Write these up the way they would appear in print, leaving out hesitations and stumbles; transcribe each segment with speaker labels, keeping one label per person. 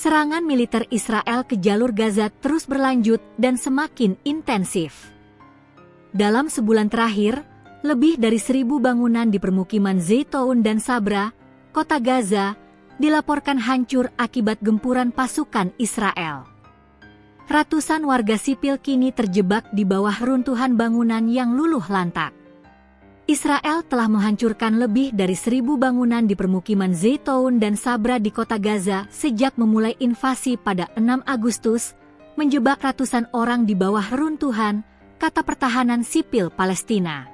Speaker 1: Serangan militer Israel ke jalur Gaza terus berlanjut dan semakin intensif. Dalam sebulan terakhir, lebih dari 1.000 bangunan di permukiman Zaytoun dan Sabra, kota Gaza, dilaporkan hancur akibat gempuran pasukan Israel. Ratusan warga sipil kini terjebak di bawah runtuhan bangunan yang luluh lantak. Israel telah menghancurkan lebih dari 1.000 bangunan di permukiman Zaytoun dan Sabra di kota Gaza sejak memulai invasi pada 6 Agustus, menjebak ratusan orang di bawah runtuhan, kata Pertahanan Sipil Palestina.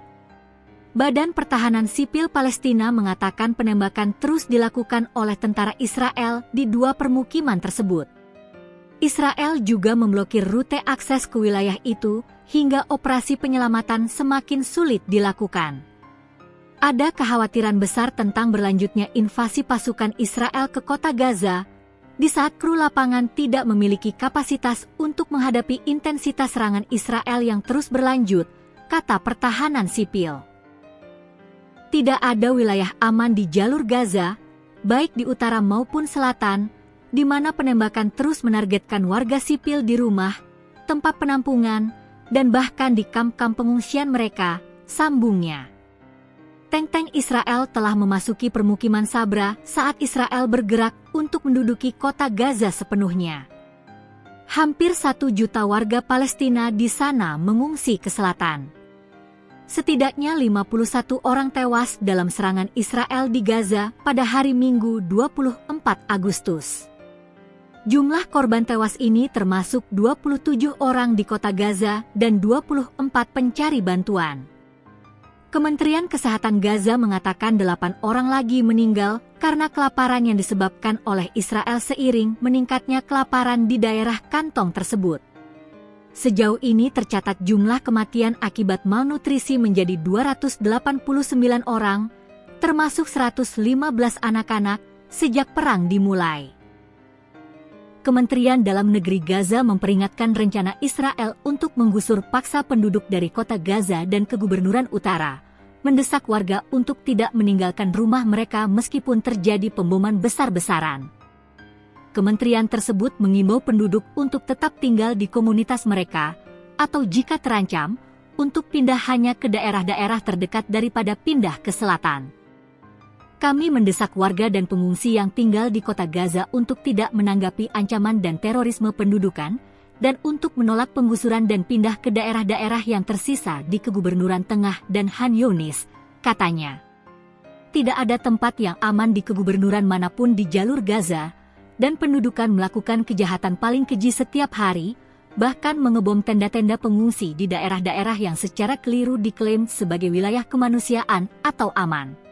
Speaker 1: Badan Pertahanan Sipil Palestina mengatakan penembakan terus dilakukan oleh tentara Israel di 2 permukiman tersebut. Israel juga memblokir rute akses ke wilayah itu hingga operasi penyelamatan semakin sulit dilakukan. Ada kekhawatiran besar tentang berlanjutnya invasi pasukan Israel ke kota Gaza, di saat kru lapangan tidak memiliki kapasitas untuk menghadapi intensitas serangan Israel yang terus berlanjut, kata Pertahanan Sipil. Tidak ada wilayah aman di jalur Gaza, baik di utara maupun selatan, di mana penembakan terus menargetkan warga sipil di rumah, tempat penampungan, dan bahkan di kamp-kamp pengungsian mereka, sambungnya. Tank-tank Israel telah memasuki permukiman Sabra saat Israel bergerak untuk menduduki kota Gaza sepenuhnya. Hampir 1 juta warga Palestina di sana mengungsi ke selatan. Setidaknya 51 orang tewas dalam serangan Israel di Gaza pada hari Minggu 24 Agustus. Jumlah korban tewas ini termasuk 27 orang di kota Gaza dan 24 pencari bantuan. Kementerian Kesehatan Gaza mengatakan 8 orang lagi meninggal karena kelaparan yang disebabkan oleh Israel seiring meningkatnya kelaparan di daerah kantong tersebut. Sejauh ini tercatat jumlah kematian akibat malnutrisi menjadi 289 orang, termasuk 115 anak-anak, sejak perang dimulai. Kementerian Dalam Negeri Gaza memperingatkan rencana Israel untuk menggusur paksa penduduk dari kota Gaza dan kegubernuran utara, mendesak warga untuk tidak meninggalkan rumah mereka meskipun terjadi pemboman besar-besaran. Kementerian tersebut mengimbau penduduk untuk tetap tinggal di komunitas mereka, atau jika terancam, untuk pindah hanya ke daerah-daerah terdekat daripada pindah ke selatan. Kami mendesak warga dan pengungsi yang tinggal di kota Gaza untuk tidak menanggapi ancaman dan terorisme pendudukan, dan untuk menolak penggusuran dan pindah ke daerah-daerah yang tersisa di Kegubernuran Tengah dan Han Yunis, katanya. Tidak ada tempat yang aman di kegubernuran manapun di jalur Gaza, dan pendudukan melakukan kejahatan paling keji setiap hari, bahkan mengebom tenda-tenda pengungsi di daerah-daerah yang secara keliru diklaim sebagai wilayah kemanusiaan atau aman.